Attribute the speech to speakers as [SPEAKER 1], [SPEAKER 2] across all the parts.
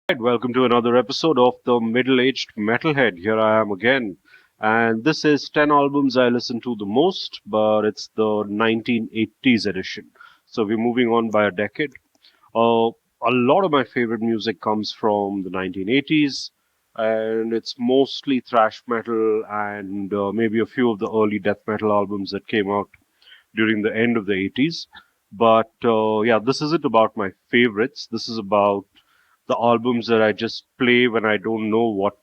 [SPEAKER 1] Right, welcome to another episode of the Middle-Aged Metalhead. Here I am again, and this is 10 albums I listen to the most, but it's the 1980s edition. So we're moving on by a decade. A lot of my favorite music comes from the 1980s, and it's mostly thrash metal and maybe a few of the early death metal albums that came out during the end of the 80s. But yeah, this isn't about my favorites. This is about the albums that I just play when I don't know what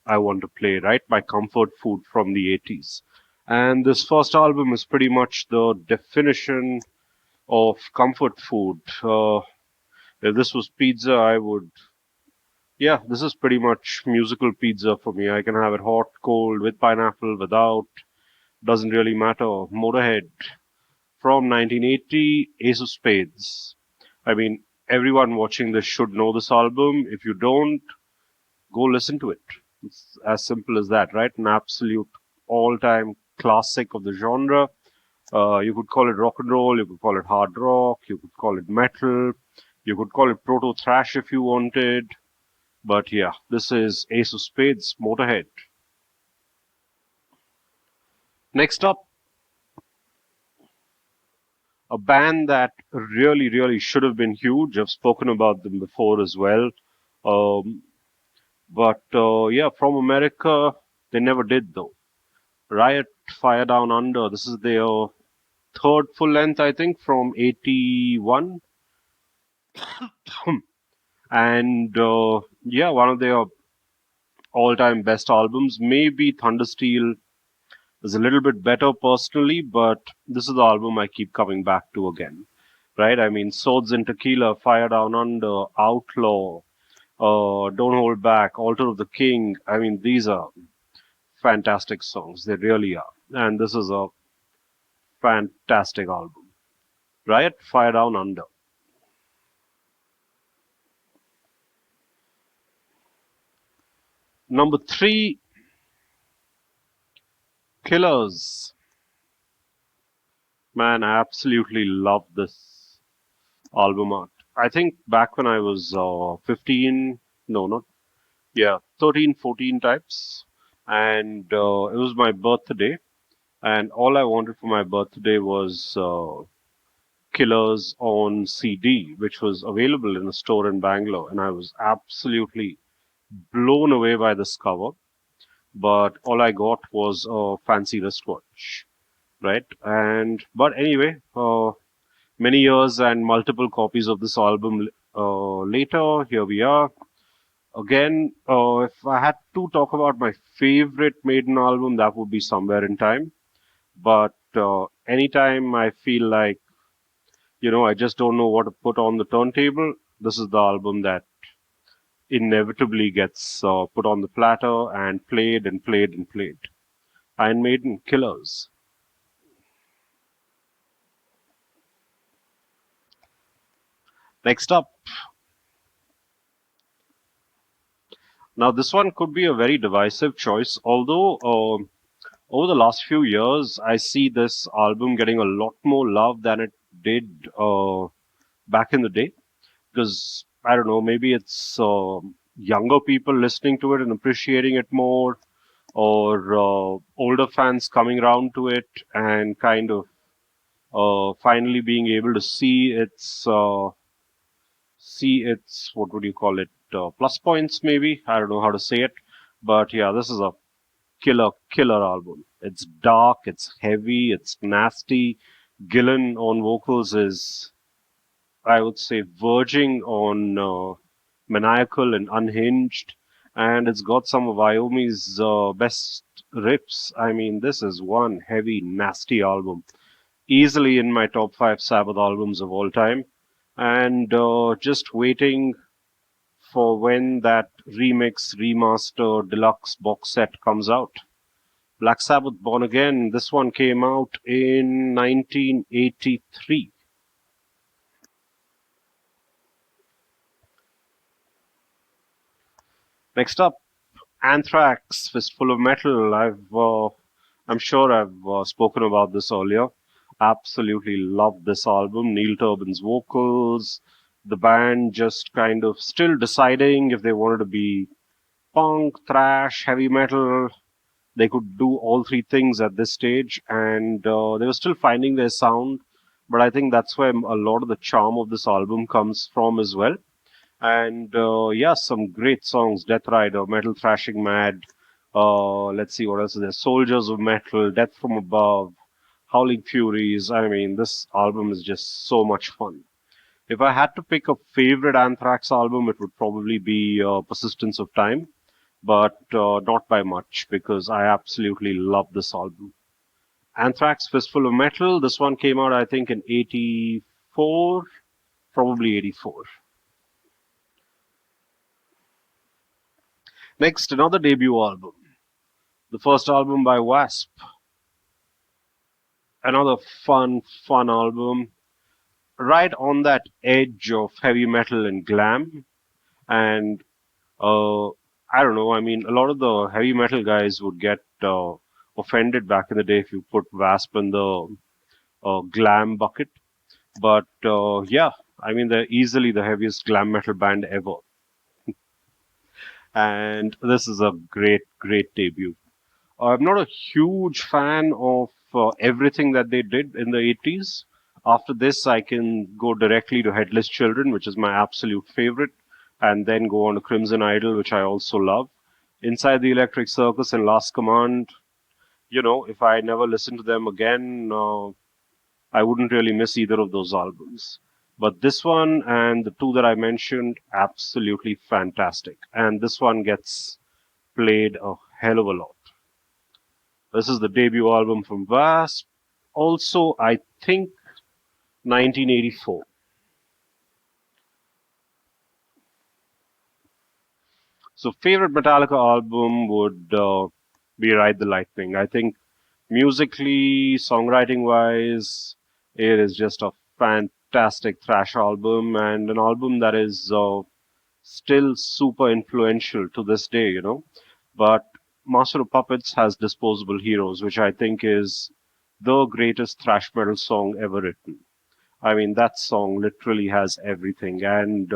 [SPEAKER 1] I want to play, right? My comfort food from the 80s. And this first album is pretty much the definition of comfort food. If this was pizza, I would, yeah, this is pretty much musical pizza for me. I can have it hot, cold, with pineapple, without, doesn't really matter. Motorhead from 1980, Ace of Spades. I mean, everyone watching this should know this album. If you don't, go listen to it. It's as simple as that, right? An absolute all-time classic of the genre. You could call it rock and roll, you could call it hard rock, you could call it metal, you could call it proto thrash if you wanted. But yeah, this is Ace of Spades, Motorhead. Next up, a band that really should have been huge. I've spoken about them before as well. Um, but yeah, from America, they never did though. Riot, Fire Down Under. This is their third full length, I think, from 81. And yeah, one of their all time best albums. Maybe Thundersteel is a little bit better personally, but this is the album I keep coming back to again. Right? I mean, Swords and Tequila, Fire Down Under, Outlaw, Don't Hold Back, Altar of the King. I mean, these are fantastic songs. They really are. And this is a fantastic album. Riot, Fire Down Under. Number three, Killers. Man, I absolutely love this album art. I think back when I was 15, no, not, yeah, 13, 14 types, and it was my birthday, and all I wanted for my birthday was Killers on CD, which was available in a store in Bangalore, and I was absolutely blown away by this cover. But all I got was a fancy wristwatch, right? And but anyway, many years and multiple copies of this album later, here we are again. If I had to talk about my favorite Maiden album, that would be Somewhere in Time. But anytime I feel like I just don't know what to put on the turntable, this is the album that inevitably gets put on the platter and played and played and played. Iron Maiden, Killers. Next up, now this one could be a very divisive choice, although over the last few years, I see this album getting a lot more love than it did back in the day. Because I don't know, maybe it's younger people listening to it and appreciating it more, or older fans coming around to it and kind of finally being able to see its what would you call it, plus points maybe. I don't know how to say it, but yeah, this is a killer album. It's dark, it's heavy, it's nasty. Gillen on vocals is, I would say, verging on maniacal and unhinged, and it's got some of Iommi's best riffs. I mean, this is one heavy, nasty album, easily in my top five Sabbath albums of all time, and just waiting for when that remix, remaster, deluxe box set comes out. Black Sabbath Born Again. This one came out in 1983. Next up, Anthrax, Fistful of Metal. I'm sure I've spoken about this earlier. Absolutely love this album. Neil Turbin's vocals, The band just kind of still deciding if they wanted to be punk, thrash, heavy metal. They could do all three things at this stage, and they were still finding their sound. But I think that's where a lot of the charm of this album comes from as well. And yeah, some great songs: Death Rider, Metal Thrashing Mad. Let's see what else is there: Soldiers of Metal, Death from Above, Howling Furies. I mean, this album is just so much fun. If I had to pick a favorite Anthrax album, it would probably be Persistence of Time, but not by much because I absolutely love this album. Anthrax Fistful of Metal, this one came out, I think, in 84, probably 84. Next, another debut album, the first album by W.A.S.P. Another fun album, right on that edge of heavy metal and glam. And I don't know. I mean, a lot of the heavy metal guys would get offended back in the day if you put W.A.S.P in the glam bucket. But yeah, I mean, they're easily the heaviest glam metal band ever. And this is a great debut. I'm not a huge fan of everything that they did in the 80s. After this, I can go directly to Headless Children, which is my absolute favorite, and then go on to Crimson Idol, which I also love. Inside the Electric Circus and Last Command, if I never listen to them again, I wouldn't really miss either of those albums. But this one and the two that I mentioned, absolutely fantastic. And this one gets played a hell of a lot. This is the debut album from W.A.S.P. Also, I think 1984. So, favorite Metallica album would be Ride the Lightning. I think musically, songwriting wise, it is just a fantastic thrash album and an album that is still super influential to this day. But Master of Puppets has Disposable Heroes, which I think is the greatest thrash metal song ever written. I mean, that song literally has everything. And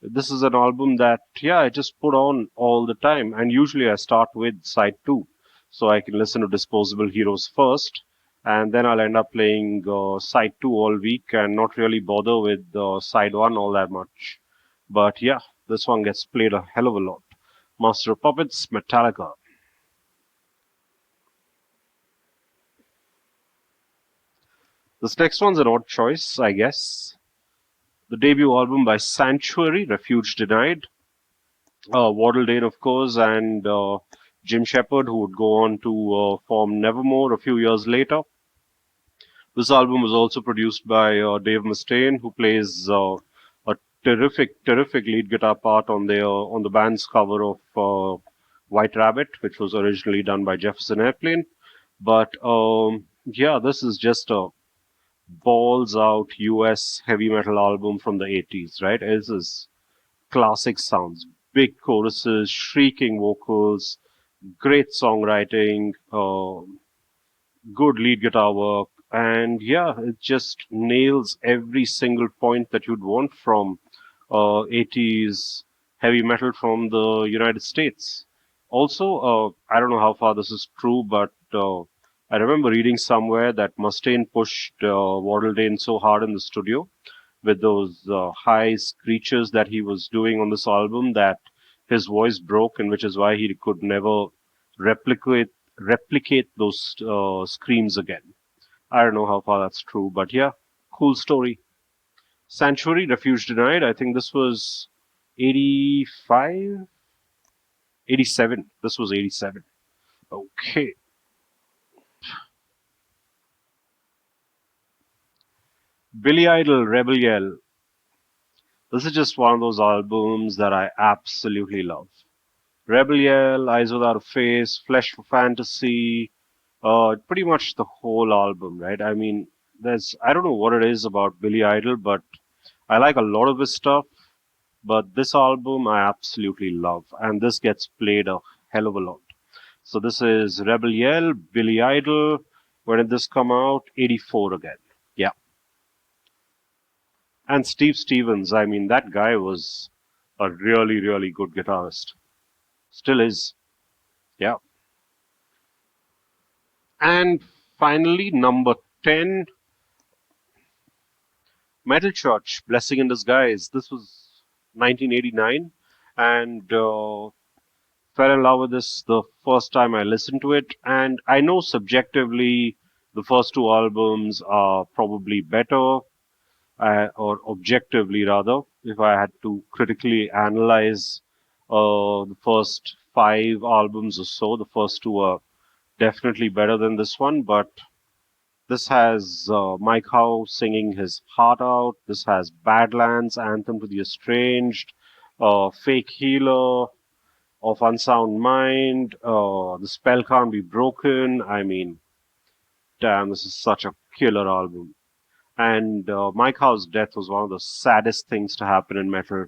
[SPEAKER 1] this is an album that, yeah, I just put on all the time. And usually I start with side two. So I can listen to Disposable Heroes first. And then I'll end up playing side two all week and not really bother with side one all that much. But yeah, this one gets played a hell of a lot. Master of Puppets, Metallica. This next one's an odd choice, I guess. The debut album by Sanctuary, Refuge Denied. Waddle Dane, of course, and Jim Shepard, who would go on to form Nevermore a few years later. This album was also produced by Dave Mustaine, who plays a terrific lead guitar part on the band's cover of White Rabbit, which was originally done by Jefferson Airplane. But yeah, this is just a balls out US heavy metal album from the 80s, right? This is classic sounds, big choruses, shrieking vocals, great songwriting, good lead guitar work, and yeah, it just nails every single point that you'd want from 80s heavy metal from the United States. Also, I don't know how far this is true, but I remember reading somewhere that Mustaine pushed Waddle Dane so hard in the studio with those high screeches that he was doing on this album that his voice broke, and which is why he could never replicate replicate those screams again. I don't know how far that's true, but yeah, cool story. Sanctuary, Refuge Denied. I think this was 85, 87. This was 87. Okay. Billy Idol, Rebel Yell. This is just one of those albums that I absolutely love. Rebel Yell, Eyes Without a Face, Flesh for Fantasy, pretty much the whole album, right? I mean, I don't know what it is about Billy Idol, but I like a lot of his stuff. But this album I absolutely love, and this gets played a hell of a lot. So this is Rebel Yell, Billy Idol. When did this come out? 84 again. Yeah. And Steve Stevens, I mean, that guy was a really, really good guitarist. Still is. Yeah. And finally, number 10, Metal Church, Blessing in Disguise. This was 1989. And fell in love with this the first time I listened to it. And I know subjectively the first two albums are probably better, or objectively rather, if I had to critically analyze the first five albums or so, the first two are definitely better than this one. But this has Mike Howe singing his heart out. This has Badlands, Anthem to the Estranged, Fake Healer, of Unsound Mind, The Spell Can't Be Broken. I mean, damn, this is such a killer album. And Mike Howe's death was one of the saddest things to happen in metal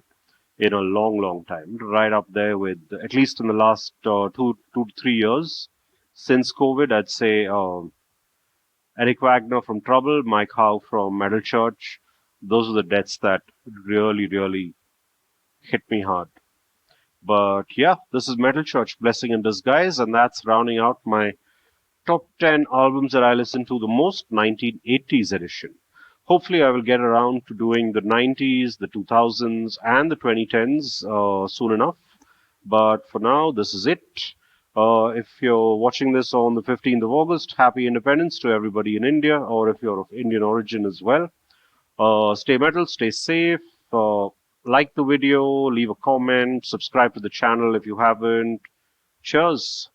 [SPEAKER 1] in a long, long time. Right up there with, at least in the last 2 to 3 years since COVID, I'd say Eric Wagner from Trouble, Mike Howe from Metal Church. Those are the deaths that really, really hit me hard. But yeah, this is Metal Church, Blessing in Disguise, and that's rounding out my top 10 albums that I listen to the most, 1980s edition. Hopefully, I will get around to doing the 90s, the 2000s, and the 2010s soon enough. But for now, this is it. If you're watching this on the 15th of August, happy Independence to everybody in India, or if you're of Indian origin as well. Stay metal, stay safe. Like the video, leave a comment, subscribe to the channel if you haven't. Cheers.